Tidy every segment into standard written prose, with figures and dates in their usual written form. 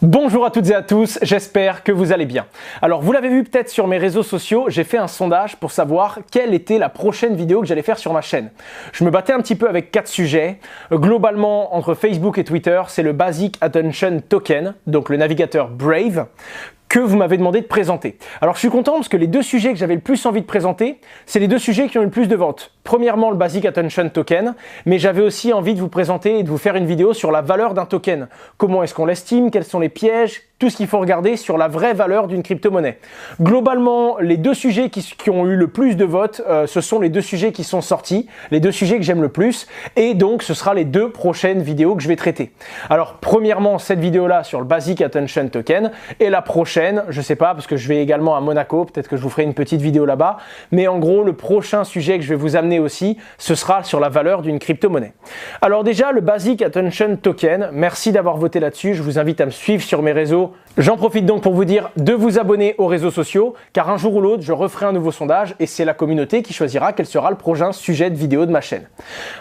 Bonjour à toutes et à tous, j'espère que vous allez bien. Alors vous l'avez vu peut-être sur mes réseaux sociaux, j'ai fait un sondage pour savoir quelle était la prochaine vidéo que j'allais faire sur ma chaîne. Je me battais un petit peu avec 4 sujets. Globalement, entre Facebook et Twitter, c'est le Basic Attention Token, donc le navigateur Brave, que vous m'avez demandé de présenter. Alors je suis content parce que les deux sujets que j'avais le plus envie de présenter, c'est les deux sujets qui ont eu le plus de ventes. Premièrement, le Basic Attention Token, mais j'avais aussi envie de vous présenter et de vous faire une vidéo sur la valeur d'un token. Comment est-ce qu'on l'estime, quels sont les pièges, tout ce qu'il faut regarder sur la vraie valeur d'une crypto-monnaie. Globalement, les deux sujets qui ont eu le plus de votes, ce sont les deux sujets qui sont sortis, les deux sujets que j'aime le plus, et donc ce sera les deux prochaines vidéos que je vais traiter. Alors premièrement, cette vidéo-là sur le Basic Attention Token, et la prochaine, je sais pas, parce que je vais également à Monaco, peut-être que je vous ferai une petite vidéo là-bas, mais en gros, le prochain sujet que je vais vous amener aussi, ce sera sur la valeur d'une crypto-monnaie. Alors déjà, le Basic Attention Token, merci d'avoir voté là-dessus, je vous invite à me suivre sur mes réseaux. J'en profite donc pour vous dire de vous abonner aux réseaux sociaux, car un jour ou l'autre, je referai un nouveau sondage et c'est la communauté qui choisira quel sera le prochain sujet de vidéo de ma chaîne.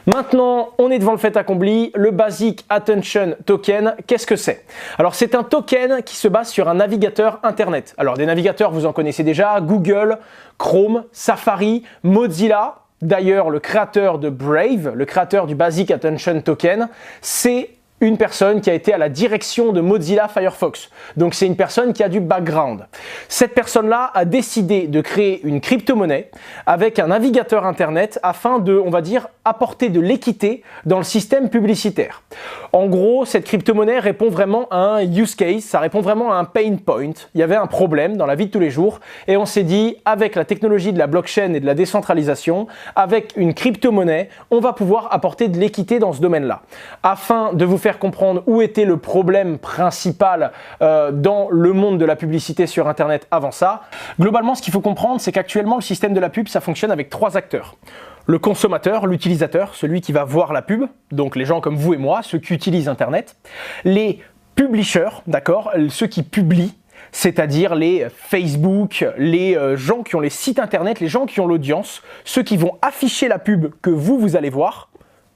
Maintenant, on est devant le fait accompli, le Basic Attention Token, qu'est-ce que c'est? Alors c'est un token qui se base sur un navigateur internet. Alors des navigateurs, vous en connaissez déjà, Google, Chrome, Safari, Mozilla. D'ailleurs, le créateur de Brave, le créateur du Basic Attention Token, c'est une personne qui a été à la direction de Mozilla Firefox. Donc c'est une personne qui a du background. Cette personne-là a décidé de créer une crypto-monnaie avec un navigateur internet afin de, on va dire, apporter de l'équité dans le système publicitaire. En gros, cette crypto-monnaie répond vraiment à un use case, ça répond vraiment à un pain point. Il y avait un problème dans la vie de tous les jours et on s'est dit, avec la technologie de la blockchain et de la décentralisation, avec une crypto-monnaie, on va pouvoir apporter de l'équité dans ce domaine-là. Afin de vous faire comprendre où était le problème principal dans le monde de la publicité sur Internet avant ça. Globalement, ce qu'il faut comprendre, c'est qu'actuellement, le système de la pub, ça fonctionne avec 3 acteurs. Le consommateur, l'utilisateur, celui qui va voir la pub, donc les gens comme vous et moi, ceux qui utilisent Internet. Les publishers, d'accord, ceux qui publient, c'est-à-dire les Facebook, les gens qui ont les sites Internet, les gens qui ont l'audience, ceux qui vont afficher la pub que vous allez voir,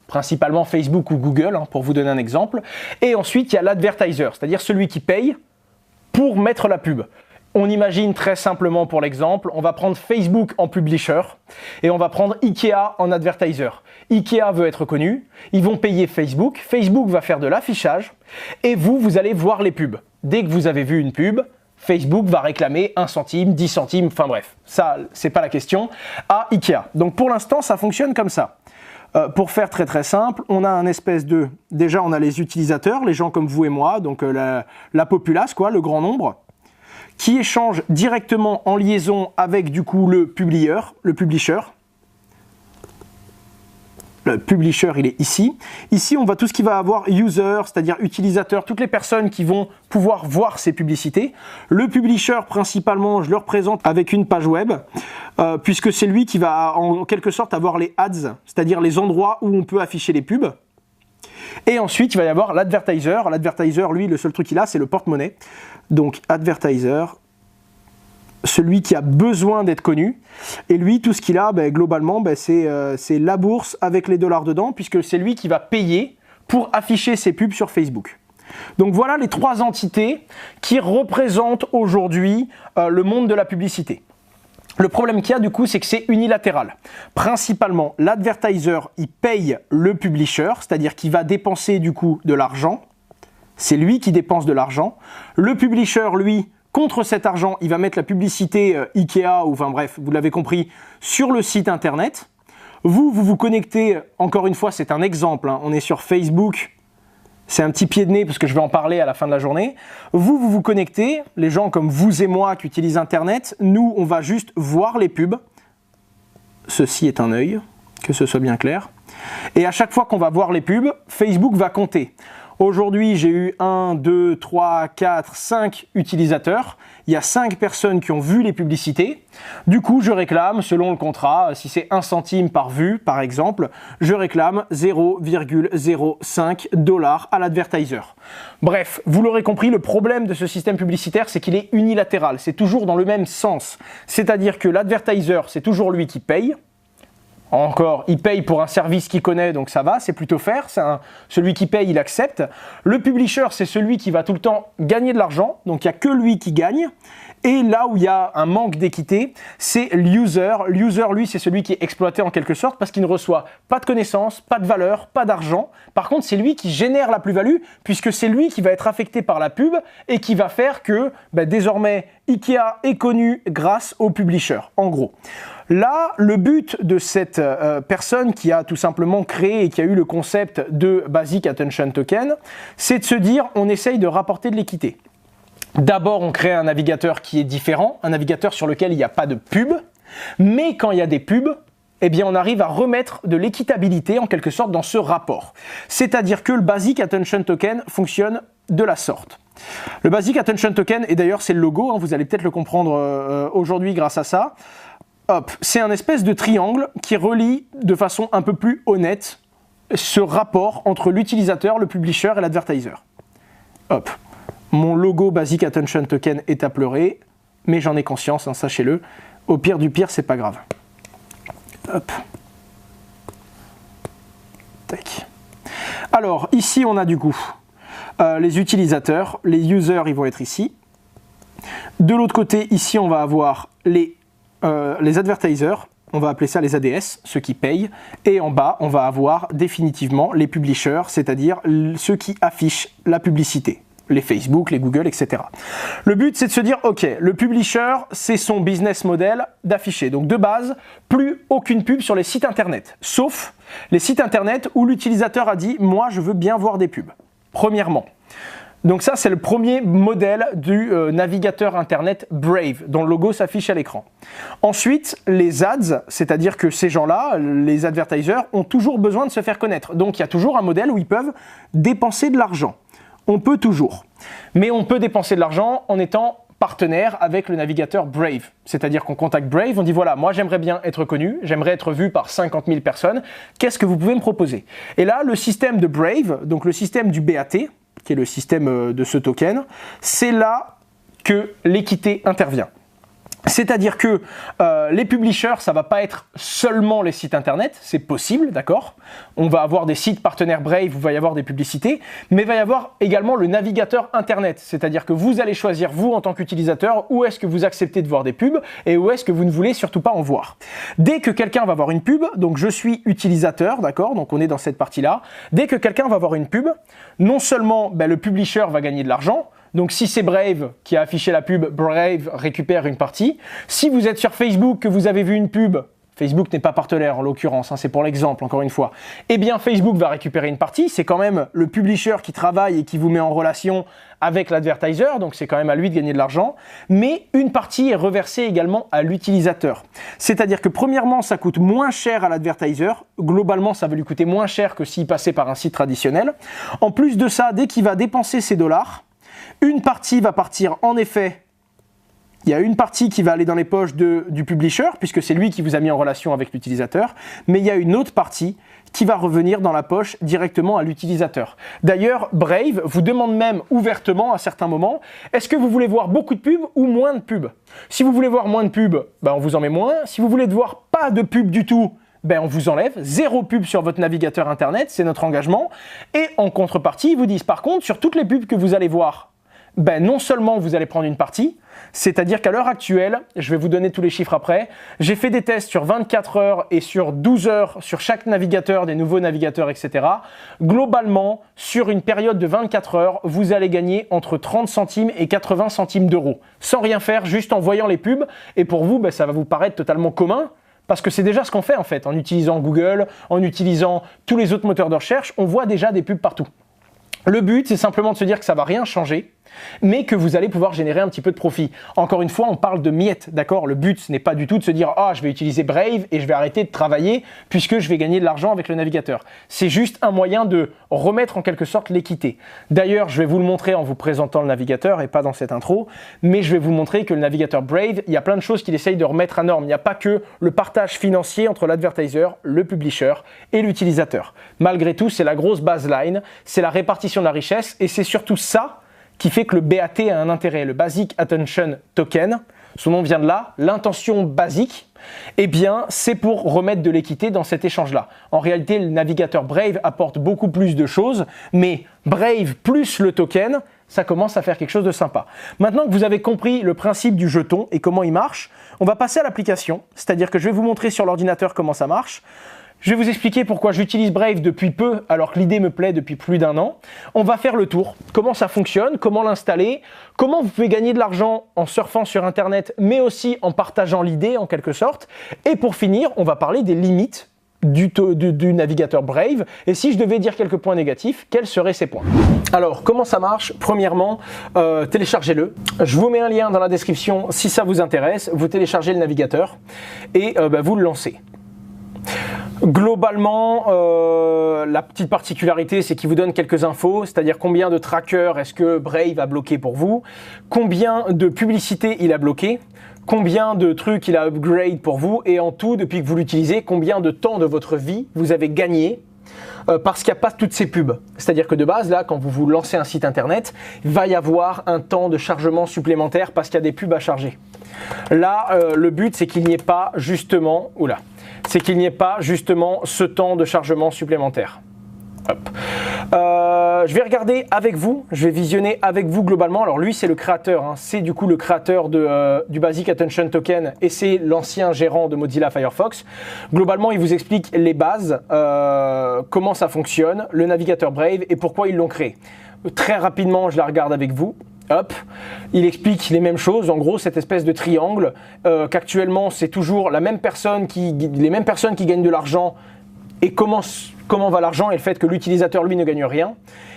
principalement Facebook ou Google, pour vous donner un exemple. Et ensuite, il y a l'advertiser, c'est-à-dire celui qui paye pour mettre la pub. On imagine très simplement pour l'exemple, on va prendre Facebook en publisher et on va prendre Ikea en advertiser. Ikea veut être connu, ils vont payer Facebook, Facebook va faire de l'affichage et vous allez voir les pubs. Dès que vous avez vu une pub, Facebook va réclamer 1 centime, 10 centimes, enfin bref, ça c'est pas la question, à Ikea. Donc pour l'instant, ça fonctionne comme ça. Pour faire très simple, on a un espèce de... Déjà, on a les utilisateurs, les gens comme vous et moi, donc la populace, quoi, le grand nombre, qui échangent directement en liaison avec du coup le publisher. Le publisher, il est ici. Ici, on voit tout ce qui va avoir user, c'est-à-dire utilisateur, toutes les personnes qui vont pouvoir voir ces publicités. Le publisher, principalement, je le représente avec une page web, puisque c'est lui qui va en quelque sorte avoir les ads, c'est-à-dire les endroits où on peut afficher les pubs. Et ensuite, il va y avoir l'advertiser. L'advertiser, lui, le seul truc qu'il a, c'est le porte-monnaie. Donc, advertiser, celui qui a besoin d'être connu. Et lui, tout ce qu'il a, globalement, c'est la bourse avec les dollars dedans, puisque c'est lui qui va payer pour afficher ses pubs sur Facebook. Donc voilà les 3 entités qui représentent aujourd'hui le monde de la publicité. Le problème qu'il y a du coup, c'est que c'est unilatéral. Principalement, l'advertiser, il paye le publisher, c'est-à-dire qu'il va dépenser du coup de l'argent. C'est lui qui dépense de l'argent. Le publisher, lui, contre cet argent, il va mettre la publicité Ikea, ou enfin bref, vous l'avez compris, sur le site internet. Vous connectez, encore une fois, c'est un exemple, on est sur Facebook. C'est un petit pied de nez parce que je vais en parler à la fin de la journée. Vous vous connectez, les gens comme vous et moi qui utilisent Internet, nous, on va juste voir les pubs. Ceci est un œil, que ce soit bien clair. Et à chaque fois qu'on va voir les pubs, Facebook va compter. Aujourd'hui, j'ai eu 1, 2, 3, 4, 5 utilisateurs. Il y a 5 personnes qui ont vu les publicités. Du coup, je réclame, selon le contrat, si c'est 1 centime par vue, par exemple, je réclame 0,05 $ à l'advertiser. Bref, vous l'aurez compris, le problème de ce système publicitaire, c'est qu'il est unilatéral. C'est toujours dans le même sens. C'est-à-dire que l'advertiser, c'est toujours lui qui paye. Encore, il paye pour un service qu'il connaît, donc ça va, c'est plutôt fair. Celui qui paye, il accepte. Le publisher, c'est celui qui va tout le temps gagner de l'argent, donc il n'y a que lui qui gagne. Et là où il y a un manque d'équité, c'est l'user. L'user, lui, c'est celui qui est exploité en quelque sorte parce qu'il ne reçoit pas de connaissances, pas de valeur, pas d'argent. Par contre, c'est lui qui génère la plus-value puisque c'est lui qui va être affecté par la pub et qui va faire que désormais Ikea est connu grâce au publisher, en gros. Là, le but de cette personne qui a tout simplement créé et qui a eu le concept de Basic Attention Token, c'est de se dire on essaye de rapporter de l'équité. D'abord, on crée un navigateur qui est différent, un navigateur sur lequel il n'y a pas de pub, mais quand il y a des pubs, eh bien on arrive à remettre de l'équitabilité en quelque sorte dans ce rapport. C'est-à-dire que le Basic Attention Token fonctionne de la sorte. Le Basic Attention Token, et d'ailleurs c'est le logo, vous allez peut-être le comprendre aujourd'hui grâce à ça, hop, c'est un espèce de triangle qui relie de façon un peu plus honnête ce rapport entre l'utilisateur, le publisher et l'advertiser. Hop. Mon logo Basic Attention Token est à pleurer, mais j'en ai conscience, hein, sachez-le. Au pire du pire, c'est pas grave. Hop. Tac. Alors, ici, on a du coup les utilisateurs. Les users, ils vont être ici. De l'autre côté, ici, on va avoir les advertisers. On va appeler ça les ADS, ceux qui payent. Et en bas, on va avoir définitivement les publishers, c'est-à-dire ceux qui affichent la publicité. Les Facebook, les Google, etc. Le but, c'est de se dire, ok, le publisher, c'est son business model d'afficher. Donc de base, plus aucune pub sur les sites internet, sauf les sites internet où l'utilisateur a dit, moi, je veux bien voir des pubs. Premièrement. Donc ça, c'est le premier modèle du navigateur internet Brave, dont le logo s'affiche à l'écran. Ensuite, les ads, c'est-à-dire que ces gens-là, les advertisers, ont toujours besoin de se faire connaître. Donc il y a toujours un modèle où ils peuvent dépenser de l'argent. On peut toujours. Mais on peut dépenser de l'argent en étant partenaire avec le navigateur Brave. C'est-à-dire qu'on contacte Brave, on dit voilà, moi j'aimerais bien être connu, j'aimerais être vu par 50 000 personnes, qu'est-ce que vous pouvez me proposer? Et là, le système de Brave, donc le système du BAT, qui est le système de ce token, c'est là que l'équité intervient. C'est-à-dire que les publishers, ça va pas être seulement les sites internet, c'est possible, d'accord? On va avoir des sites partenaires Brave où il va y avoir des publicités, mais il va y avoir également le navigateur internet, c'est-à-dire que vous allez choisir, vous en tant qu'utilisateur, où est-ce que vous acceptez de voir des pubs et où est-ce que vous ne voulez surtout pas en voir. Dès que quelqu'un va voir une pub, donc je suis utilisateur, d'accord? Donc on est dans cette partie-là. Dès que quelqu'un va voir une pub, non seulement le publisher va gagner de l'argent, donc si c'est Brave qui a affiché la pub, Brave récupère une partie. Si vous êtes sur Facebook, que vous avez vu une pub, Facebook n'est pas partenaire en l'occurrence, hein, c'est pour l'exemple encore une fois, eh bien Facebook va récupérer une partie, c'est quand même le publisher qui travaille et qui vous met en relation avec l'advertiser, donc c'est quand même à lui de gagner de l'argent, mais une partie est reversée également à l'utilisateur. C'est-à-dire que premièrement, ça coûte moins cher à l'advertiser, globalement ça va lui coûter moins cher que s'il passait par un site traditionnel. En plus de ça, dès qu'il va dépenser ses dollars, une partie va partir en effet, il y a une partie qui va aller dans les poches du publisher, puisque c'est lui qui vous a mis en relation avec l'utilisateur, mais il y a une autre partie qui va revenir dans la poche directement à l'utilisateur. D'ailleurs, Brave vous demande même ouvertement à certains moments, est-ce que vous voulez voir beaucoup de pubs ou moins de pubs? Si vous voulez voir moins de pubs, on vous en met moins. Si vous voulez voir pas de pubs du tout, on vous enlève, 0 pub sur votre navigateur internet, c'est notre engagement. Et en contrepartie, ils vous disent par contre, sur toutes les pubs que vous allez voir, non seulement vous allez prendre une partie, c'est-à-dire qu'à l'heure actuelle, je vais vous donner tous les chiffres après, j'ai fait des tests sur 24 heures et sur 12 heures sur chaque navigateur, des nouveaux navigateurs, etc. Globalement, sur une période de 24 heures, vous allez gagner entre 30 centimes et 80 centimes d'euros, sans rien faire, juste en voyant les pubs. Et pour vous, ça va vous paraître totalement commun, parce que c'est déjà ce qu'on fait en fait, en utilisant Google, en utilisant tous les autres moteurs de recherche, on voit déjà des pubs partout. Le but, c'est simplement de se dire que ça ne va rien changer, mais que vous allez pouvoir générer un petit peu de profit. Encore une fois, on parle de miettes, d'accord? Le but, ce n'est pas du tout de se dire « Ah, je vais utiliser Brave et je vais arrêter de travailler puisque je vais gagner de l'argent avec le navigateur. » C'est juste un moyen de remettre en quelque sorte l'équité. D'ailleurs, je vais vous le montrer en vous présentant le navigateur et pas dans cette intro, mais je vais vous montrer que le navigateur Brave, il y a plein de choses qu'il essaye de remettre à norme. Il n'y a pas que le partage financier entre l'advertiser, le publisher et l'utilisateur. Malgré tout, c'est la grosse baseline, c'est la répartition de la richesse et c'est surtout ça qui fait que le BAT a un intérêt. Le Basic Attention Token, son nom vient de là, l'intention basique, eh bien, c'est pour remettre de l'équité dans cet échange-là. En réalité, le navigateur Brave apporte beaucoup plus de choses, mais Brave plus le token, ça commence à faire quelque chose de sympa. Maintenant que vous avez compris le principe du jeton et comment il marche, on va passer à l'application, c'est-à-dire que je vais vous montrer sur l'ordinateur comment ça marche. Je vais vous expliquer pourquoi j'utilise Brave depuis peu, alors que l'idée me plaît depuis plus d'1 an. On va faire le tour, comment ça fonctionne, comment l'installer, comment vous pouvez gagner de l'argent en surfant sur Internet, mais aussi en partageant l'idée en quelque sorte. Et pour finir, on va parler des limites du navigateur Brave. Et si je devais dire quelques points négatifs, quels seraient ces points? Alors, comment ça marche? Premièrement, téléchargez-le. Je vous mets un lien dans la description si ça vous intéresse. Vous téléchargez le navigateur et vous le lancez. Globalement, la petite particularité, c'est qu'il vous donne quelques infos, c'est-à-dire combien de trackers est-ce que Brave a bloqué pour vous, combien de publicités il a bloqué, combien de trucs il a upgrade pour vous, et en tout, depuis que vous l'utilisez, combien de temps de votre vie vous avez gagné parce qu'il n'y a pas toutes ces pubs. C'est-à-dire que de base, là, quand vous lancez un site internet, il va y avoir un temps de chargement supplémentaire parce qu'il y a des pubs à charger. Là, le but, c'est qu'il n'y ait pas justement... Oula. C'est qu'il n'y ait pas justement ce temps de chargement supplémentaire. Hop. Je vais regarder avec vous, je vais visionner avec vous globalement. Alors lui, c'est le créateur, hein. C'est du coup le créateur du Basic Attention Token et c'est l'ancien gérant de Mozilla Firefox. Globalement, il vous explique les bases, comment ça fonctionne, le navigateur Brave et pourquoi ils l'ont créé. Très rapidement, je la regarde avec vous. Hop, il explique les mêmes choses, en gros cette espèce de triangle qu'actuellement c'est toujours les mêmes personnes qui gagnent de l'argent et comment va l'argent et le fait que l'utilisateur lui ne gagne rien.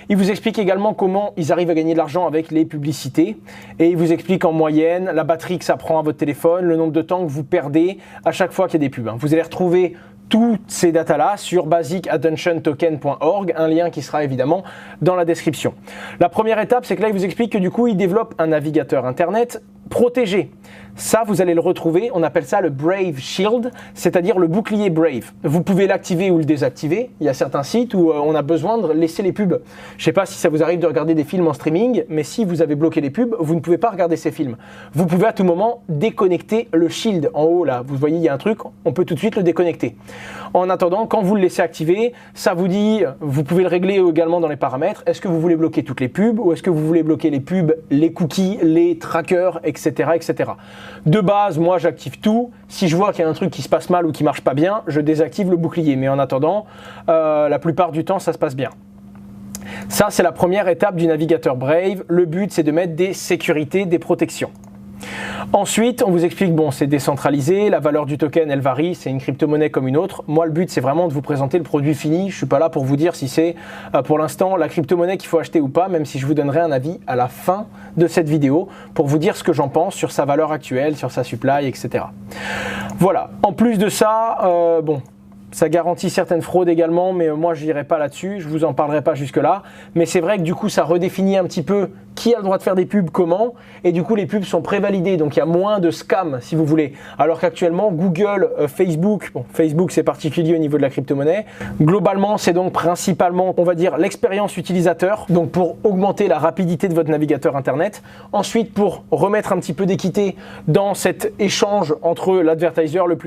Il vous explique également comment ils arrivent à gagner de l'argent avec les publicités et il vous explique en moyenne la batterie que ça prend à votre téléphone, le nombre de temps que vous perdez à chaque fois qu'il y a des pubs. Vous allez retrouver toutes ces datas-là sur basicattentiontoken.org, un lien qui sera évidemment dans la description. La première étape, c'est que là, il vous explique que du coup, il développe un navigateur Internet protégé. Ça, vous allez le retrouver, on appelle ça le Brave Shield, c'est-à-dire le bouclier Brave. Vous pouvez l'activer ou le désactiver. Il y a certains sites où on a besoin de laisser les pubs. Je ne sais pas si ça vous arrive de regarder des films en streaming, mais si vous avez bloqué les pubs, vous ne pouvez pas regarder ces films. Vous pouvez à tout moment déconnecter le Shield. En haut, là, vous voyez, il y a un truc, on peut tout de suite le déconnecter. En attendant, quand vous le laissez activer, ça vous dit, vous pouvez le régler également dans les paramètres. Est-ce que vous voulez bloquer toutes les pubs ou est-ce que vous voulez bloquer les pubs, les cookies, les trackers, etc., etc. De base, moi, j'active tout. Si je vois qu'il y a un truc qui se passe mal ou qui marche pas bien, je désactive le bouclier. Mais en attendant, la plupart du temps, ça se passe bien. Ça, c'est la première étape du navigateur Brave. Le but, c'est de mettre des sécurités, des protections. Ensuite, on vous explique, bon, c'est décentralisé, la valeur du token, elle varie, c'est une crypto-monnaie comme une autre. Moi, le but, c'est vraiment de vous présenter le produit fini. Je ne suis pas là pour vous dire si c'est, pour l'instant, la crypto-monnaie qu'il faut acheter ou pas, même si je vous donnerai un avis à la fin de cette vidéo pour vous dire ce que j'en pense sur sa valeur actuelle, sur sa supply, etc. Voilà. En plus de ça, bon... Ça garantit certaines fraudes également, mais moi je n'irai pas là-dessus, je ne vous en parlerai pas jusque-là. Mais c'est vrai que du coup ça redéfinit un petit peu qui a le droit de faire des pubs, comment, et du coup les pubs sont prévalidées, donc il y a moins de scams si vous voulez. Alors qu'actuellement Google, Facebook, bon Facebook c'est particulier au niveau de la crypto-monnaie, globalement c'est donc principalement, on va dire, l'expérience utilisateur, donc pour augmenter la rapidité de votre navigateur internet. Ensuite pour remettre un petit peu d'équité dans cet échange entre l'advertiser, le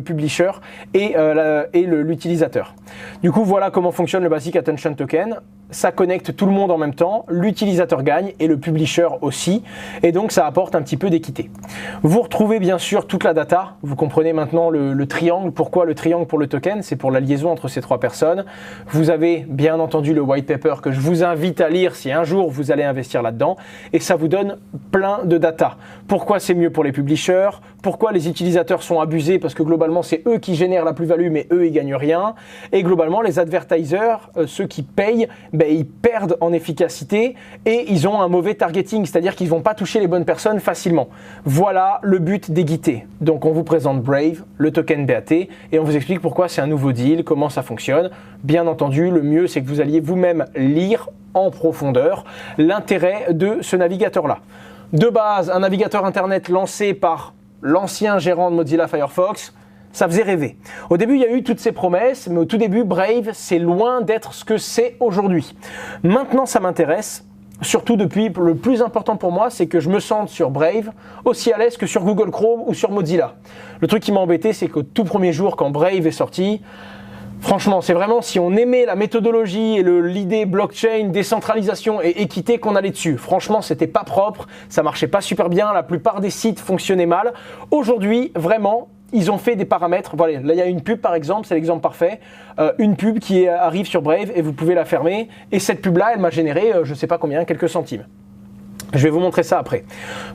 publisher et l'utilisateur. Du coup, voilà comment fonctionne le Basic Attention Token. Ça connecte tout le monde en même temps, l'utilisateur gagne et le publisher aussi, et donc ça apporte un petit peu d'équité. Vous retrouvez bien sûr toute la data, vous comprenez maintenant le triangle. Pourquoi le triangle pour le token? C'est pour la liaison entre ces trois personnes. Vous avez bien entendu le white paper que je vous invite à lire si un jour vous allez investir là-dedans, et ça vous donne plein de data. Pourquoi c'est mieux pour les publishers? Pourquoi les utilisateurs sont abusés? Parce que globalement c'est eux qui génèrent la plus-value, mais eux ils gagnent rien. Et globalement les advertisers, ceux qui payent, ils perdent en efficacité et ils ont un mauvais targeting, c'est-à-dire qu'ils ne vont pas toucher les bonnes personnes facilement. Voilà le but d'Equité. Donc on vous présente Brave, le token BAT, et on vous explique pourquoi c'est un nouveau deal, comment ça fonctionne. Bien entendu, le mieux c'est que vous alliez vous-même lire en profondeur l'intérêt de ce navigateur-là. De base, un navigateur internet lancé par l'ancien gérant de Mozilla Firefox, ça faisait rêver. Au début, il y a eu toutes ces promesses, mais au tout début, Brave, c'est loin d'être ce que c'est aujourd'hui. Maintenant, ça m'intéresse. surtout depuis, le plus important pour moi, c'est que je me sente sur Brave aussi à l'aise que sur Google Chrome ou sur Mozilla. Le truc qui m'a embêté, c'est qu'au tout premier jour, quand Brave est sorti, franchement, c'est vraiment si on aimait la méthodologie et l'idée blockchain, décentralisation et équité qu'on allait dessus. Franchement, c'était pas propre, ça marchait pas super bien, la plupart des sites fonctionnaient mal. Aujourd'hui, vraiment, ils ont fait des paramètres. Voilà, là il y a une pub par exemple, c'est l'exemple parfait. Une pub qui arrive sur Brave et vous pouvez la fermer. Et cette pub-là, elle m'a généré, je sais pas combien, quelques centimes. Je vais vous montrer ça après.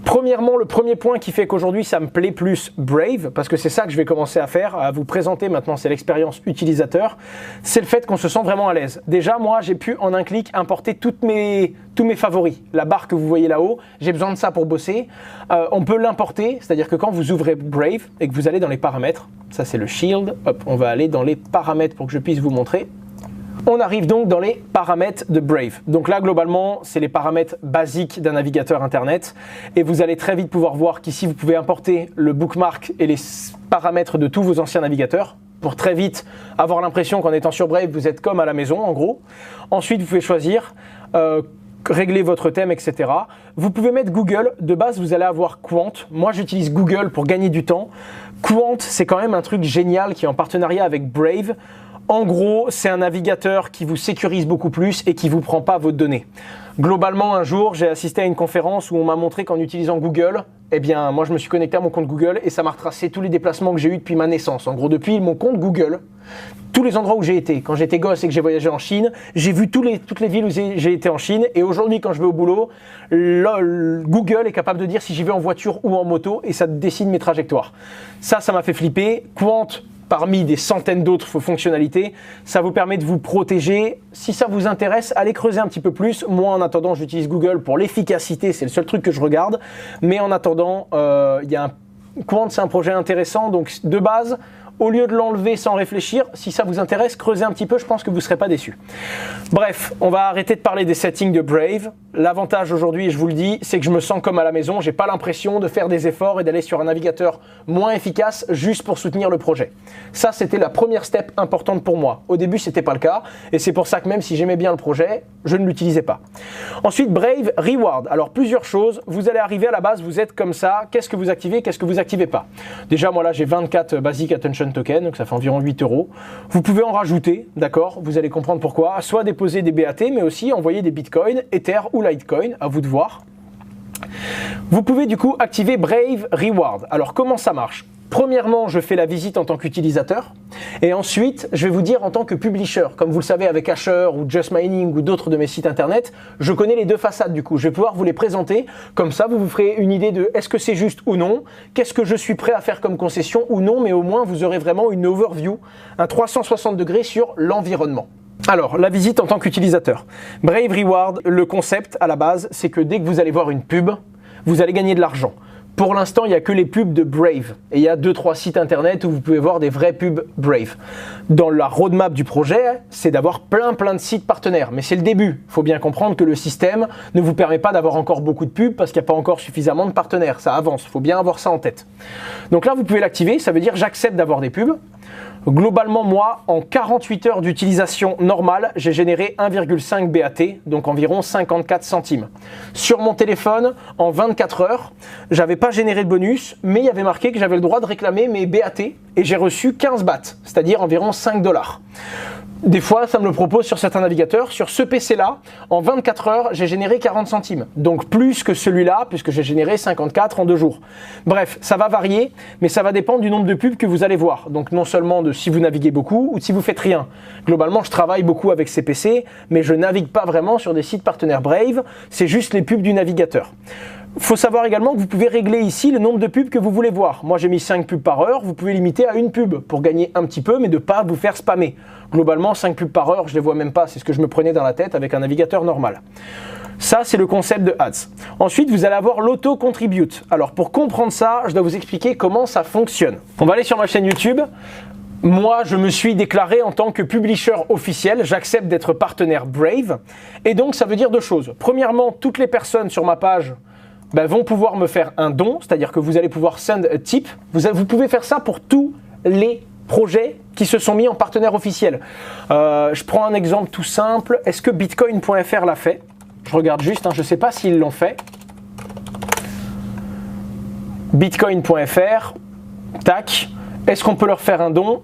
Premièrement, le premier point qui fait qu'aujourd'hui ça me plaît plus Brave, parce que c'est ça que je vais commencer à faire, à vous présenter maintenant, c'est l'expérience utilisateur, c'est le fait qu'on se sent vraiment à l'aise. Déjà, moi, j'ai pu en un clic importer tous mes favoris. La barre que vous voyez là-haut, j'ai besoin de ça pour bosser. On peut l'importer, c'est-à-dire que quand vous ouvrez Brave et que vous allez dans les paramètres, ça c'est le shield, hop, on va aller dans les paramètres pour que je puisse vous montrer. On arrive donc dans les paramètres de Brave. Donc là, globalement, c'est les paramètres basiques d'un navigateur Internet. Et vous allez très vite pouvoir voir qu'ici, vous pouvez importer le bookmark et les paramètres de tous vos anciens navigateurs pour très vite avoir l'impression qu'en étant sur Brave, vous êtes comme à la maison, en gros. Ensuite, vous pouvez choisir, régler votre thème, etc. Vous pouvez mettre Google. De base, vous allez avoir Quant. Moi, j'utilise Google pour gagner du temps. Quant, c'est quand même un truc génial qui est en partenariat avec Brave. En gros, c'est un navigateur qui vous sécurise beaucoup plus et qui ne vous prend pas vos données. Globalement, un jour, j'ai assisté à une conférence où on m'a montré qu'en utilisant Google, eh bien, moi, je me suis connecté à mon compte Google et ça m'a retracé tous les déplacements que j'ai eus depuis ma naissance. En gros, depuis mon compte Google, tous les endroits où j'ai été. Quand j'étais gosse et que j'ai voyagé en Chine, j'ai vu toutes les villes où j'ai été en Chine. Et aujourd'hui, quand je vais au boulot, Google est capable de dire si j'y vais en voiture ou en moto et ça dessine mes trajectoires. Ça m'a fait flipper. Quant, parmi des centaines d'autres fonctionnalités, ça vous permet de vous protéger. Si ça vous intéresse, allez creuser un petit peu plus. Moi, en attendant, j'utilise Google pour l'efficacité, c'est le seul truc que je regarde. Mais en attendant, Quant, c'est un projet intéressant. Donc, de base, au lieu de l'enlever sans réfléchir, si ça vous intéresse, creusez un petit peu, je pense que vous ne serez pas déçus. Bref, on va arrêter de parler des settings de Brave. L'avantage aujourd'hui, je vous le dis, c'est que je me sens comme à la maison. Je n'ai pas l'impression de faire des efforts et d'aller sur un navigateur moins efficace juste pour soutenir le projet. Ça, c'était la première step importante pour moi. Au début, ce n'était pas le cas et c'est pour ça que même si j'aimais bien le projet, je ne l'utilisais pas. Ensuite, Brave Reward. Alors, plusieurs choses. Vous allez arriver à la base, vous êtes comme ça. Qu'est-ce que vous activez, qu'est-ce que vous activez pas? Déjà, moi là, j'ai 24 Basic Attention Token, donc ça fait environ 8 €. Vous pouvez en rajouter, d'accord? Vous allez comprendre pourquoi. Soit déposer des BAT, mais aussi envoyer des Bitcoin, Ether ou Litecoin, à vous de voir. Vous pouvez du coup activer Brave Reward. Alors comment ça marche? Premièrement, je fais la visite en tant qu'utilisateur et ensuite, je vais vous dire en tant que publisher. Comme vous le savez avec Asher ou Just Mining ou d'autres de mes sites internet, je connais les deux façades du coup. Je vais pouvoir vous les présenter. Comme ça, vous vous ferez une idée de est-ce que c'est juste ou non, qu'est-ce que je suis prêt à faire comme concession ou non, mais au moins vous aurez vraiment une overview, un 360 degrés sur l'environnement. Alors, la visite en tant qu'utilisateur. Brave Reward, le concept à la base, c'est que dès que vous allez voir une pub, vous allez gagner de l'argent. Pour l'instant, il n'y a que les pubs de Brave. Et il y a 2-3 sites internet où vous pouvez voir des vraies pubs Brave. Dans la roadmap du projet, c'est d'avoir plein de sites partenaires. Mais c'est le début. Il faut bien comprendre que le système ne vous permet pas d'avoir encore beaucoup de pubs parce qu'il n'y a pas encore suffisamment de partenaires. Ça avance. Il faut bien avoir ça en tête. Donc là, vous pouvez l'activer. Ça veut dire j'accepte d'avoir des pubs. Globalement, moi, en 48 heures d'utilisation normale, j'ai généré 1,5 BAT, donc environ 54 centimes. Sur mon téléphone, en 24 heures, j'avais pas généré de bonus, mais il y avait marqué que j'avais le droit de réclamer mes BAT et j'ai reçu 15 bahts, c'est-à-dire environ 5 $. Des fois, ça me le propose sur certains navigateurs. Sur ce PC-là, en 24 heures, j'ai généré 40 centimes. Donc plus que celui-là, puisque j'ai généré 54 en 2 jours. Bref, ça va varier, mais ça va dépendre du nombre de pubs que vous allez voir. Donc non seulement de si vous naviguez beaucoup ou de si vous faites rien. Globalement, je travaille beaucoup avec ces PC, mais je navigue pas vraiment sur des sites partenaires Brave. C'est juste les pubs du navigateur. Il faut savoir également que vous pouvez régler ici le nombre de pubs que vous voulez voir. Moi, j'ai mis 5 pubs par heure. Vous pouvez limiter à une pub pour gagner un petit peu, mais de ne pas vous faire spammer. Globalement, 5 pubs par heure, je ne les vois même pas. C'est ce que je me prenais dans la tête avec un navigateur normal. Ça, c'est le concept de Ads. Ensuite, vous allez avoir l'auto-contribute. Alors, pour comprendre ça, je dois vous expliquer comment ça fonctionne. On va aller sur ma chaîne YouTube. Moi, je me suis déclaré en tant que publisher officiel. J'accepte d'être partenaire Brave. Et donc, ça veut dire deux choses. Premièrement, toutes les personnes sur ma page vont pouvoir me faire un don, c'est-à-dire que vous allez pouvoir send a tip. Vous pouvez faire ça pour tous les projets qui se sont mis en partenaire officiel. Je prends un exemple tout simple. Est-ce que Bitcoin.fr l'a fait? Je regarde juste, hein, je ne sais pas s'ils l'ont fait. Bitcoin.fr, tac. Est-ce qu'on peut leur faire un don?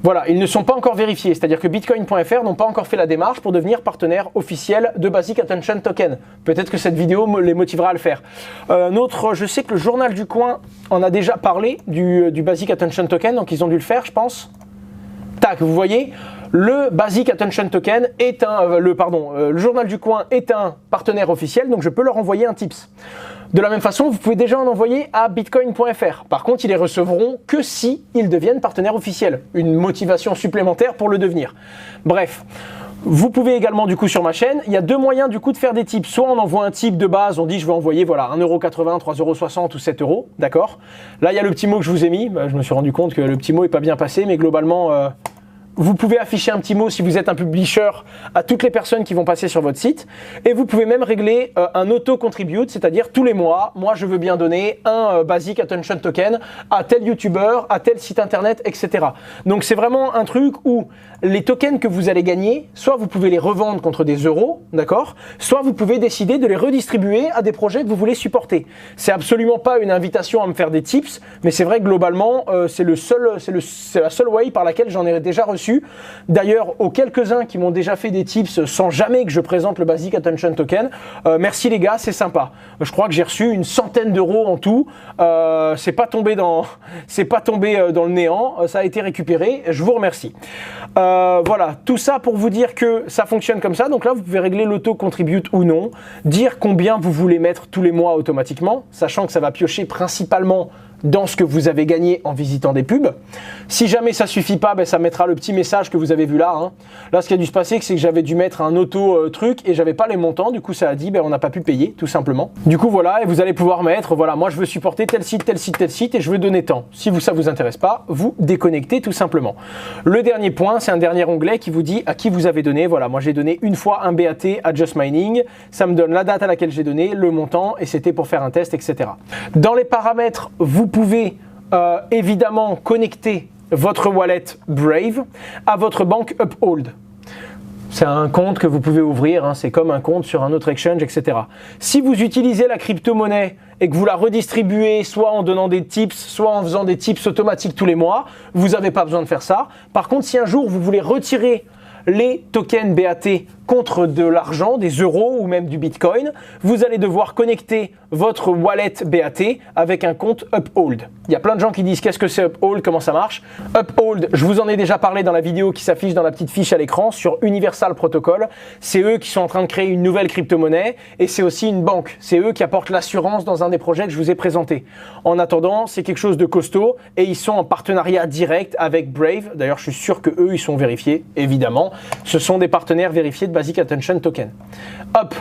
Voilà, ils ne sont pas encore vérifiés, c'est-à-dire que Bitcoin.fr n'ont pas encore fait la démarche pour devenir partenaire officiel de Basic Attention Token. Peut-être que cette vidéo les motivera à le faire. Je sais que le Journal du Coin en a déjà parlé du Basic Attention Token, donc ils ont dû le faire, je pense. Tac, vous voyez, le Basic Attention Token est le Journal du Coin est un partenaire officiel, donc je peux leur envoyer un tips. De la même façon, vous pouvez déjà en envoyer à Bitcoin.fr. Par contre, ils les recevront que si ils deviennent partenaires officiels. Une motivation supplémentaire pour le devenir. Bref, vous pouvez également du coup sur ma chaîne, il y a deux moyens du coup de faire des tips. Soit on envoie un tip de base, on dit je vais envoyer voilà 1,80 €, 3,60 € ou 7 €, d'accord. Là, il y a le petit mot que je vous ai mis. Je me suis rendu compte que le petit mot n'est pas bien passé, mais globalement... Vous pouvez afficher un petit mot si vous êtes un publisher à toutes les personnes qui vont passer sur votre site. Et vous pouvez même régler un auto-contribute, c'est-à-dire tous les mois, moi je veux bien donner un Basic Attention Token à tel YouTuber, à tel site internet, etc. Donc c'est vraiment un truc où les tokens que vous allez gagner, soit vous pouvez les revendre contre des euros, d'accord, soit vous pouvez décider de les redistribuer à des projets que vous voulez supporter. C'est absolument pas une invitation à me faire des tips, mais c'est vrai que globalement, c'est la seule way par laquelle j'en ai déjà reçu. D'ailleurs, aux quelques-uns qui m'ont déjà fait des tips sans jamais que je présente le Basic Attention Token, merci les gars, c'est sympa. Je crois que j'ai reçu une centaine d'euros en tout. C'est pas tombé dans le néant, ça a été récupéré. Je vous remercie. Voilà, tout ça pour vous dire que ça fonctionne comme ça. Donc là, vous pouvez régler l'auto-contribute ou non, dire combien vous voulez mettre tous les mois automatiquement, sachant que ça va piocher principalement dans ce que vous avez gagné en visitant des pubs. Si jamais ça suffit pas, ça mettra le petit message que vous avez vu là. Là, ce qui a dû se passer, c'est que j'avais dû mettre un auto-truc et j'avais pas les montants. Du coup, ça a dit, on n'a pas pu payer, tout simplement. Du coup, voilà, et vous allez pouvoir mettre, voilà, moi je veux supporter tel site, tel site, tel site et je veux donner tant. Si ça vous intéresse pas, vous déconnectez tout simplement. Le dernier point, c'est un dernier onglet qui vous dit à qui vous avez donné. Voilà, moi j'ai donné une fois un BAT à Just Mining. Ça me donne la date à laquelle j'ai donné, le montant et c'était pour faire un test, etc. Dans les paramètres, vous pouvez évidemment connecter votre wallet Brave à votre banque Uphold. C'est un compte que vous pouvez ouvrir, c'est comme un compte sur un autre exchange, etc. Si vous utilisez la crypto-monnaie et que vous la redistribuez soit en donnant des tips, soit en faisant des tips automatiques tous les mois, vous n'avez pas besoin de faire ça. Par contre, si un jour vous voulez retirer les tokens BAT contre de l'argent, des euros ou même du Bitcoin, vous allez devoir connecter votre wallet BAT avec un compte Uphold. Il y a plein de gens qui disent qu'est-ce que c'est Uphold, comment ça marche. Uphold, je vous en ai déjà parlé dans la vidéo qui s'affiche dans la petite fiche à l'écran sur Universal Protocol. C'est eux qui sont en train de créer une nouvelle crypto-monnaie et c'est aussi une banque. C'est eux qui apportent l'assurance dans un des projets que je vous ai présenté. En attendant, c'est quelque chose de costaud et ils sont en partenariat direct avec Brave. D'ailleurs, je suis sûr que eux, ils sont vérifiés, évidemment. Ce sont des partenaires vérifiés de Basic Attention Token. Hop.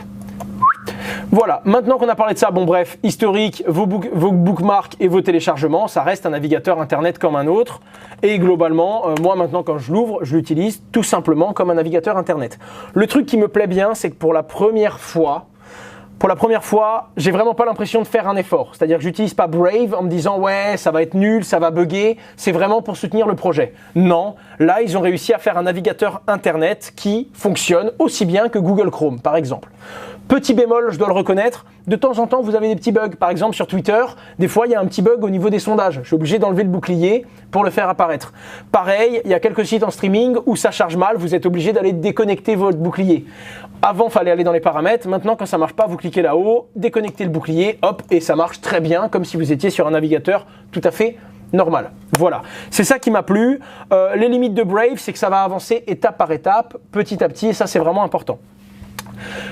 Voilà, maintenant qu'on a parlé de ça, bon bref, historique, vos bookmarks et vos téléchargements, ça reste un navigateur internet comme un autre. Et globalement, moi maintenant quand je l'ouvre, je l'utilise tout simplement comme un navigateur internet. Le truc qui me plaît bien, c'est que pour la première fois, j'ai vraiment pas l'impression de faire un effort. C'est-à-dire que j'utilise pas Brave en me disant ouais, ça va être nul, ça va bugger. C'est vraiment pour soutenir le projet. Non, là, ils ont réussi à faire un navigateur internet qui fonctionne aussi bien que Google Chrome, par exemple. Petit bémol, je dois le reconnaître, de temps en temps, vous avez des petits bugs. Par exemple, sur Twitter, des fois, il y a un petit bug au niveau des sondages. Je suis obligé d'enlever le bouclier pour le faire apparaître. Pareil, il y a quelques sites en streaming où ça charge mal, vous êtes obligé d'aller déconnecter votre bouclier. Avant, il fallait aller dans les paramètres. Maintenant, quand ça marche pas, vous cliquez là-haut, déconnectez le bouclier, hop, et ça marche très bien, comme si vous étiez sur un navigateur tout à fait normal. Voilà, c'est ça qui m'a plu. Les limites de Brave, c'est que ça va avancer étape par étape, petit à petit, et ça, c'est vraiment important.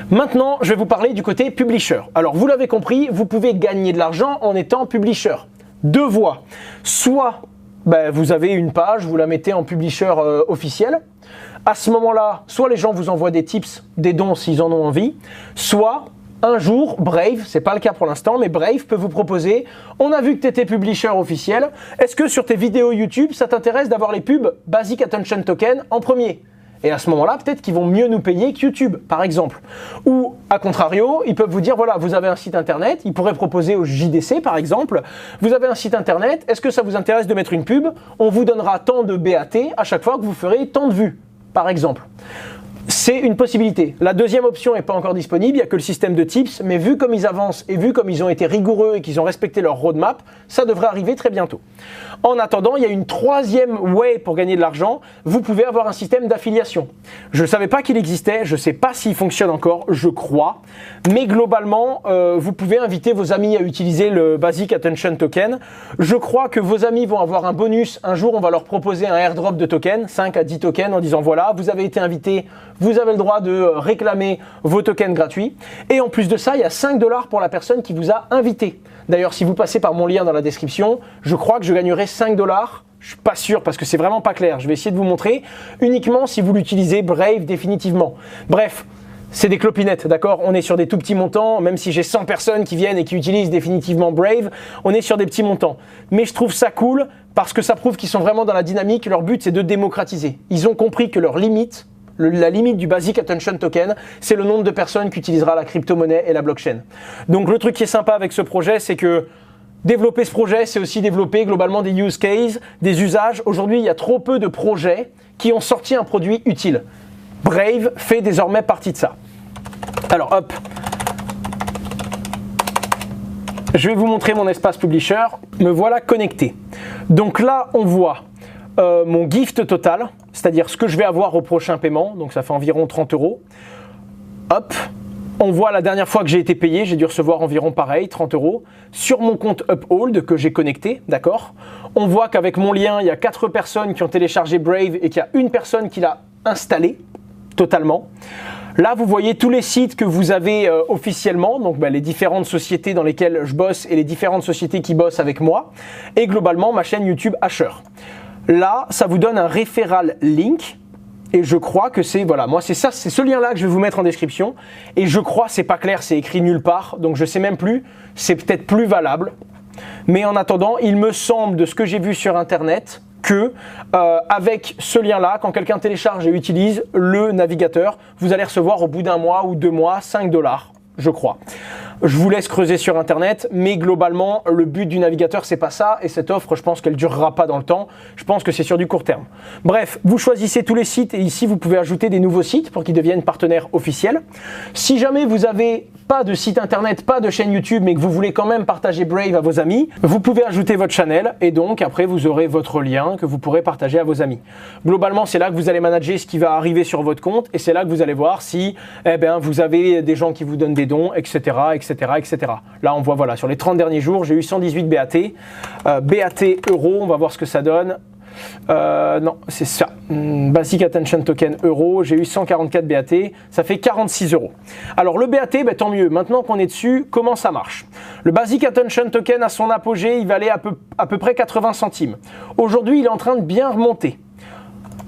Maintenant, je vais vous parler du côté publisher. Alors, vous l'avez compris, vous pouvez gagner de l'argent en étant publisher. Deux voies. Soit vous avez une page, vous la mettez en publisher officiel. À ce moment-là, soit les gens vous envoient des tips, des dons s'ils en ont envie, soit un jour, Brave, c'est pas le cas pour l'instant, mais Brave peut vous proposer, on a vu que tu étais publisher officiel, est-ce que sur tes vidéos YouTube, ça t'intéresse d'avoir les pubs Basic Attention Token en premier ? Et à ce moment-là, peut-être qu'ils vont mieux nous payer que YouTube, par exemple. Ou, à contrario, ils peuvent vous dire, voilà, vous avez un site internet, ils pourraient proposer au JDC, par exemple, vous avez un site internet, est-ce que ça vous intéresse de mettre une pub ? On vous donnera tant de BAT à chaque fois que vous ferez tant de vues, par exemple. C'est une possibilité. La deuxième option n'est pas encore disponible, il n'y a que le système de tips, mais vu comme ils avancent et vu comme ils ont été rigoureux et qu'ils ont respecté leur roadmap, ça devrait arriver très bientôt. En attendant, il y a une troisième way pour gagner de l'argent, vous pouvez avoir un système d'affiliation. Je ne savais pas qu'il existait, je ne sais pas s'il fonctionne encore, je crois, mais globalement, vous pouvez inviter vos amis à utiliser le Basic Attention Token. Je crois que vos amis vont avoir un bonus, un jour on va leur proposer un airdrop de tokens, 5 à 10 tokens en disant voilà, vous avez été invité, vous avez le droit de réclamer vos tokens gratuits. Et en plus de ça, il y a 5 $ pour la personne qui vous a invité. D'ailleurs, si vous passez par mon lien dans la description, je crois que je gagnerai 5 $. Je suis pas sûr parce que c'est vraiment pas clair. Je vais essayer de vous montrer uniquement si vous l'utilisez Brave définitivement. Bref, c'est des clopinettes, d'accord? On est sur des tout petits montants, même si j'ai 100 personnes qui viennent et qui utilisent définitivement Brave, on est sur des petits montants. Mais je trouve ça cool parce que ça prouve qu'ils sont vraiment dans la dynamique. Leur but, c'est de démocratiser. Ils ont compris que leur limite, la limite du Basic Attention Token, c'est le nombre de personnes qui utilisera la crypto-monnaie et la blockchain. Donc le truc qui est sympa avec ce projet, c'est que développer ce projet, c'est aussi développer globalement des use cases, des usages. Aujourd'hui, il y a trop peu de projets qui ont sorti un produit utile. Brave fait désormais partie de ça. Alors hop, je vais vous montrer mon espace publisher. Me voilà connecté. Donc là, on voit mon gift total, c'est-à-dire ce que je vais avoir au prochain paiement. Donc ça fait environ 30 €. Hop, on voit la dernière fois que j'ai été payé, j'ai dû recevoir environ pareil, 30 € sur mon compte Uphold que j'ai connecté, d'accord? On voit qu'avec mon lien, il y a 4 personnes qui ont téléchargé Brave et qu'il y a une personne qui l'a installé totalement. Là, vous voyez tous les sites que vous avez officiellement, donc les différentes sociétés dans lesquelles je bosse et les différentes sociétés qui bossent avec moi, et globalement ma chaîne YouTube Asher. Là, ça vous donne un referral link. Et je crois que c'est, voilà, moi c'est ça, c'est ce lien-là que je vais vous mettre en description. Et je crois, c'est pas clair, c'est écrit nulle part, donc je sais même plus, c'est peut-être plus valable. Mais en attendant, il me semble de ce que j'ai vu sur internet que avec ce lien-là, quand quelqu'un télécharge et utilise le navigateur, vous allez recevoir au bout d'un mois ou 2 mois 5 $, je crois. Je vous laisse creuser sur internet, mais globalement, le but du navigateur, c'est pas ça. Et cette offre, je pense qu'elle durera pas dans le temps. Je pense que c'est sur du court terme. Bref, vous choisissez tous les sites et ici, vous pouvez ajouter des nouveaux sites pour qu'ils deviennent partenaires officiels. Si jamais vous avez pas de site internet, pas de chaîne YouTube, mais que vous voulez quand même partager Brave à vos amis, vous pouvez ajouter votre channel et donc après, vous aurez votre lien que vous pourrez partager à vos amis. Globalement, c'est là que vous allez manager ce qui va arriver sur votre compte et c'est là que vous allez voir si vous avez des gens qui vous donnent des dons, etc., etc., etc. Là, on voit, voilà, sur les 30 derniers jours, j'ai eu 118 BAT. BAT euros, on va voir ce que ça donne. Non, c'est ça. Basic Attention Token euro, j'ai eu 144 BAT, ça fait 46 €. Alors le BAT, tant mieux. Maintenant qu'on est dessus, comment ça marche? Le Basic Attention Token à son apogée, il valait à peu près 80 centimes. Aujourd'hui, il est en train de bien remonter.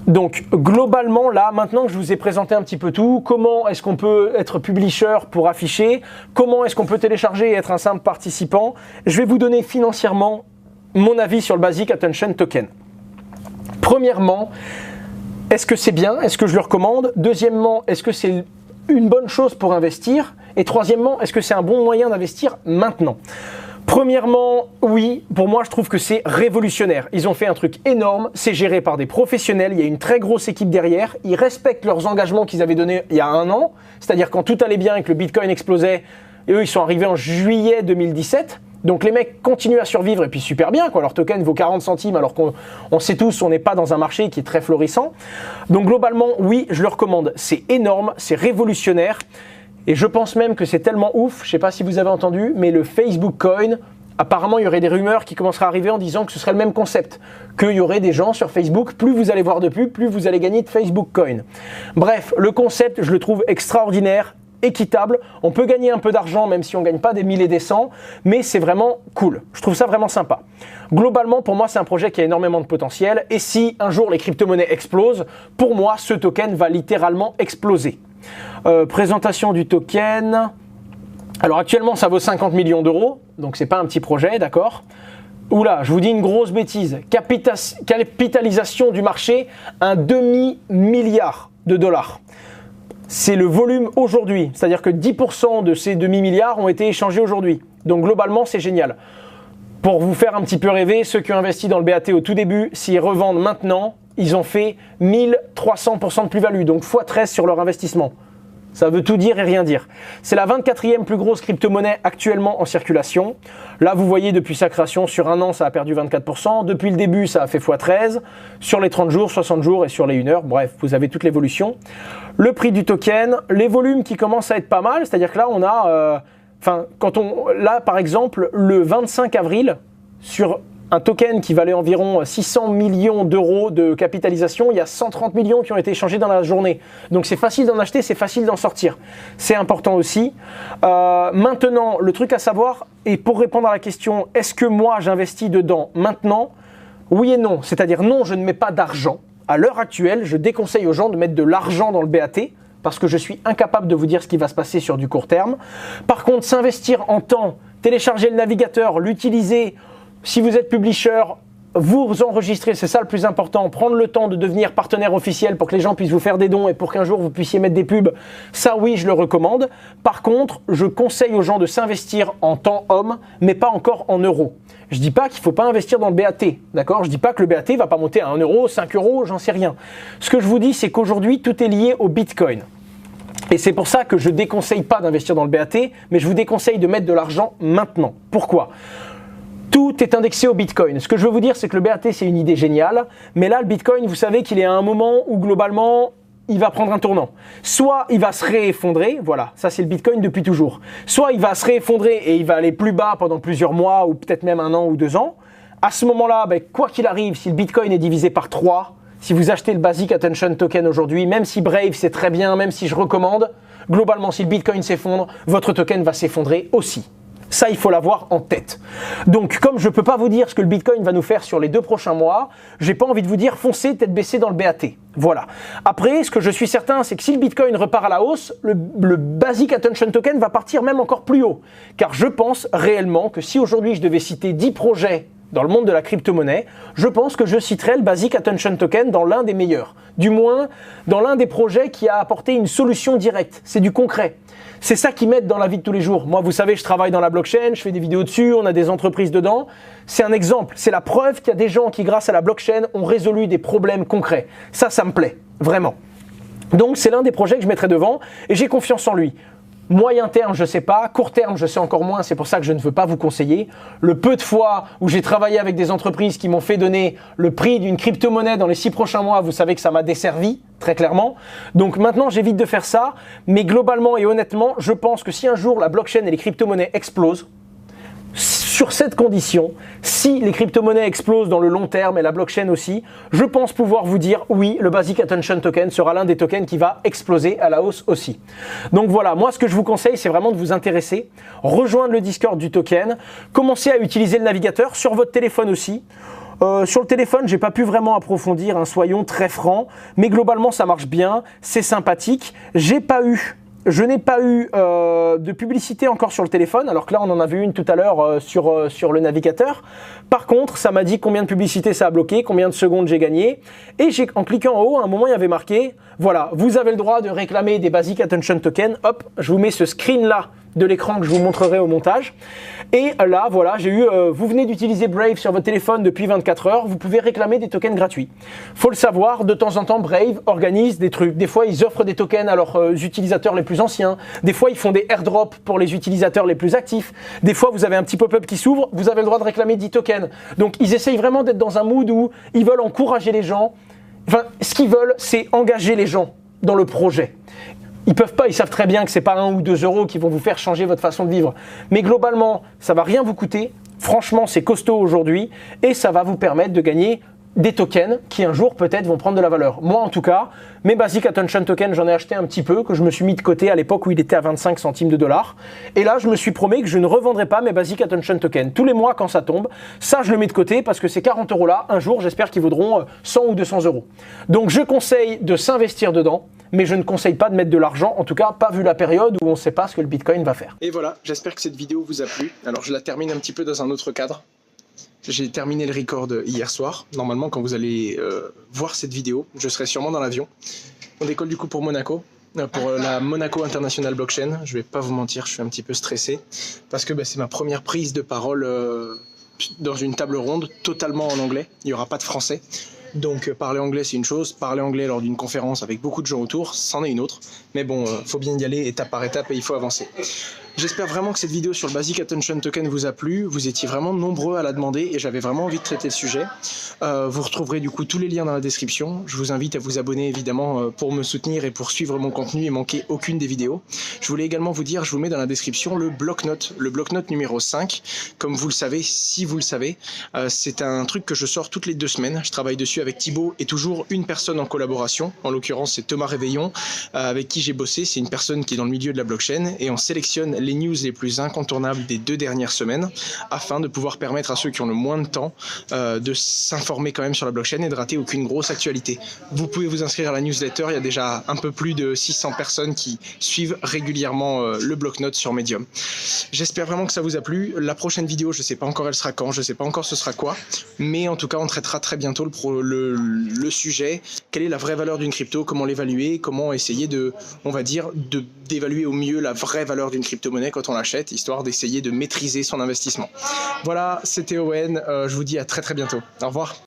Donc globalement là, maintenant que je vous ai présenté un petit peu tout, comment est-ce qu'on peut être publisher pour afficher, comment est-ce qu'on peut télécharger et être un simple participant, je vais vous donner financièrement mon avis sur le Basic Attention Token. Premièrement, est-ce que c'est bien? Est-ce que je le recommande? Deuxièmement, est-ce que c'est une bonne chose pour investir? Et troisièmement, est-ce que c'est un bon moyen d'investir maintenant? Premièrement, oui, pour moi je trouve que c'est révolutionnaire. Ils ont fait un truc énorme, c'est géré par des professionnels, il y a une très grosse équipe derrière, ils respectent leurs engagements qu'ils avaient donnés il y a 1 an, c'est-à-dire quand tout allait bien et que le Bitcoin explosait, et eux ils sont arrivés en juillet 2017. Donc les mecs continuent à survivre et puis super bien, quoi. Leur token vaut 40 centimes alors qu'on sait tous, on n'est pas dans un marché qui est très florissant. Donc globalement, oui, je le recommande. C'est énorme, c'est révolutionnaire. Et je pense même que c'est tellement ouf, je ne sais pas si vous avez entendu, mais le Facebook Coin, apparemment il y aurait des rumeurs qui commenceraient à arriver en disant que ce serait le même concept, qu'il y aurait des gens sur Facebook, plus vous allez voir de pubs, plus vous allez gagner de Facebook Coin. Bref, le concept, je le trouve extraordinaire, équitable, on peut gagner un peu d'argent même si on ne gagne pas des 1000 et des 100, mais c'est vraiment cool, je trouve ça vraiment sympa. Globalement, pour moi, c'est un projet qui a énormément de potentiel, et si un jour les crypto-monnaies explosent, pour moi, ce token va littéralement exploser. Présentation du token. Alors actuellement, ça vaut 50 millions d'euros, donc c'est pas un petit projet, d'accord? Oula, je vous dis une grosse bêtise. Capitalisation du marché, un demi-milliard de dollars. C'est le volume aujourd'hui, c'est-à-dire que 10% de ces demi-milliards ont été échangés aujourd'hui. Donc globalement, c'est génial. Pour vous faire un petit peu rêver, ceux qui ont investi dans le BAT au tout début, s'ils revendent maintenant, ils ont fait 1300% de plus-value, donc x13 sur leur investissement. Ça veut tout dire et rien dire. C'est la 24e plus grosse crypto-monnaie actuellement en circulation. Là, vous voyez, depuis sa création, sur un an, ça a perdu 24%. Depuis le début, ça a fait x13. Sur les 30 jours, 60 jours et sur les 1 heure, bref, vous avez toute l'évolution. Le prix du token, les volumes qui commencent à être pas mal. C'est-à-dire que là, on a... là, par exemple, le 25 avril, sur un token qui valait environ 600 millions d'euros de capitalisation, il y a 130 millions qui ont été échangés dans la journée. Donc c'est facile d'en acheter, c'est facile d'en sortir. C'est important aussi. Maintenant, le truc à savoir, et pour répondre à la question, est-ce que moi j'investis dedans maintenant? Oui et non. C'est-à-dire non, je ne mets pas d'argent. À l'heure actuelle, je déconseille aux gens de mettre de l'argent dans le BAT parce que je suis incapable de vous dire ce qui va se passer sur du court terme. Par contre, s'investir en temps, télécharger le navigateur, l'utiliser. Si vous êtes publisher, vous enregistrez, c'est ça le plus important, prendre le temps de devenir partenaire officiel pour que les gens puissent vous faire des dons et pour qu'un jour vous puissiez mettre des pubs, ça oui, je le recommande. Par contre, je conseille aux gens de s'investir en temps homme, mais pas encore en euros. Je dis pas qu'il faut pas investir dans le BAT, d'accord? Je dis pas que le BAT va pas monter à 1 euro, 5 euros, j'en sais rien. Ce que je vous dis, c'est qu'aujourd'hui, tout est lié au Bitcoin. Et c'est pour ça que je déconseille pas d'investir dans le BAT, mais je vous déconseille de mettre de l'argent maintenant. Pourquoi? Tout est indexé au Bitcoin. Ce que je veux vous dire, c'est que le BAT, c'est une idée géniale. Mais là, le Bitcoin, vous savez qu'il est à un moment où, globalement, il va prendre un tournant. Soit il va se réeffondrer, voilà, ça c'est le Bitcoin depuis toujours. Soit il va se réeffondrer et il va aller plus bas pendant plusieurs mois ou peut-être même 1 an ou 2 ans. À ce moment-là, quoi qu'il arrive, si le Bitcoin est divisé par 3, si vous achetez le Basic Attention Token aujourd'hui, même si Brave c'est très bien, même si je recommande, globalement, si le Bitcoin s'effondre, votre token va s'effondrer aussi. Ça, il faut l'avoir en tête. Donc, comme je ne peux pas vous dire ce que le Bitcoin va nous faire sur les 2 prochains mois, j'ai pas envie de vous dire foncez tête baissée dans le BAT. Voilà. Après, ce que je suis certain, c'est que si le Bitcoin repart à la hausse, le Basic Attention Token va partir même encore plus haut. Car je pense réellement que si aujourd'hui je devais citer 10 projets dans le monde de la crypto-monnaie, je pense que je citerai le Basic Attention Token dans l'un des meilleurs. Du moins, dans l'un des projets qui a apporté une solution directe. C'est du concret. C'est ça qui m'aide dans la vie de tous les jours. Moi, vous savez, je travaille dans la blockchain, je fais des vidéos dessus, on a des entreprises dedans. C'est un exemple. C'est la preuve qu'il y a des gens qui, grâce à la blockchain, ont résolu des problèmes concrets. Ça me plaît. Vraiment. Donc, c'est l'un des projets que je mettrai devant et j'ai confiance en lui. Moyen terme, je ne sais pas. Court terme, je sais encore moins. C'est pour ça que je ne veux pas vous conseiller. Le peu de fois où j'ai travaillé avec des entreprises qui m'ont fait donner le prix d'une crypto-monnaie dans les 6 prochains mois, vous savez que ça m'a desservi, très clairement. Donc maintenant, j'évite de faire ça. Mais globalement et honnêtement, je pense que si un jour la blockchain et les crypto-monnaies explosent, sur cette condition, si les crypto-monnaies explosent dans le long terme et la blockchain aussi, je pense pouvoir vous dire oui, le Basic Attention Token sera l'un des tokens qui va exploser à la hausse aussi. Donc voilà, moi ce que je vous conseille, c'est vraiment de vous intéresser, rejoindre le Discord du token, commencer à utiliser le navigateur sur votre téléphone aussi. Sur le téléphone, j'ai pas pu vraiment approfondir, hein, soyons très francs, mais globalement ça marche bien, c'est sympathique. Je n'ai pas eu de publicité encore sur le téléphone, alors que là on en a vu une tout à l'heure sur le navigateur. Par contre, ça m'a dit combien de publicité ça a bloqué, combien de secondes j'ai gagné. Et en cliquant en haut, à un moment il y avait marqué, voilà, vous avez le droit de réclamer des Basic Attention Token. Hop, je vous mets ce screen là de l'écran que je vous montrerai au montage. Et là, voilà, j'ai eu, vous venez d'utiliser Brave sur votre téléphone depuis 24 heures, vous pouvez réclamer des tokens gratuits. Faut le savoir, de temps en temps, Brave organise des trucs. Des fois, ils offrent des tokens à leurs utilisateurs les plus anciens. Des fois, ils font des airdrops pour les utilisateurs les plus actifs. Des fois, vous avez un petit pop-up qui s'ouvre, vous avez le droit de réclamer 10 tokens. Donc, ils essayent vraiment d'être dans un mood où ils veulent encourager les gens. Enfin, ce qu'ils veulent, c'est engager les gens dans le projet. Ils peuvent pas, ils savent très bien que c'est pas 1 ou 2 euros qui vont vous faire changer votre façon de vivre. Mais globalement, ça va rien vous coûter. Franchement, c'est costaud aujourd'hui et ça va vous permettre de gagner des tokens qui un jour peut-être vont prendre de la valeur. Moi en tout cas, mes Basic Attention Tokens, j'en ai acheté un petit peu, que je me suis mis de côté à l'époque où il était à 25 centimes de dollars. Et là, je me suis promis que je ne revendrai pas mes Basic Attention Tokens. Tous les mois quand ça tombe, ça je le mets de côté parce que ces 40 euros là, un jour j'espère qu'ils vaudront 100 ou 200 euros. Donc je conseille de s'investir dedans, mais je ne conseille pas de mettre de l'argent, en tout cas pas vu la période où on ne sait pas ce que le Bitcoin va faire. Et voilà, j'espère que cette vidéo vous a plu. Alors je la termine un petit peu dans un autre cadre. J'ai terminé le record hier soir. Normalement, quand vous allez voir cette vidéo, je serai sûrement dans l'avion. On décolle du coup pour Monaco, pour la Monaco International Blockchain. Je vais pas vous mentir, je suis un petit peu stressé parce que c'est ma première prise de parole dans une table ronde totalement en anglais. Il n'y aura pas de français. Donc parler anglais c'est une chose, parler anglais lors d'une conférence avec beaucoup de gens autour, c'en est une autre. Mais bon, faut bien y aller étape par étape et il faut avancer. J'espère vraiment que cette vidéo sur le Basic Attention Token vous a plu. Vous étiez vraiment nombreux à la demander et j'avais vraiment envie de traiter le sujet. Vous retrouverez du coup tous les liens dans la description. Je vous invite à vous abonner évidemment pour me soutenir et pour suivre mon contenu et manquer aucune des vidéos. Je voulais également vous dire, je vous mets dans la description le bloc-notes numéro 5. Comme vous le savez, si vous le savez, c'est un truc que je sors toutes les 2 semaines. Je travaille dessus avec Thibaut et toujours une personne en collaboration. En l'occurrence, c'est Thomas Réveillon avec qui j'ai bossé. C'est une personne qui est dans le milieu de la blockchain et on sélectionne les news les plus incontournables des 2 dernières semaines afin de pouvoir permettre à ceux qui ont le moins de temps de s'informer quand même sur la blockchain et de rater aucune grosse actualité. Vous pouvez vous inscrire à la newsletter, il y a déjà un peu plus de 600 personnes qui suivent régulièrement le bloc-notes sur Medium. J'espère vraiment que ça vous a plu. La prochaine vidéo, je ne sais pas encore elle sera quand, je ne sais pas encore ce sera quoi, mais en tout cas on traitera très bientôt le sujet. Quelle est la vraie valeur d'une crypto, comment l'évaluer, comment essayer d'évaluer au mieux la vraie valeur d'une crypto-monnaie quand on l'achète, histoire d'essayer de maîtriser son investissement. Voilà, c'était Owen, je vous dis à très bientôt. Au revoir.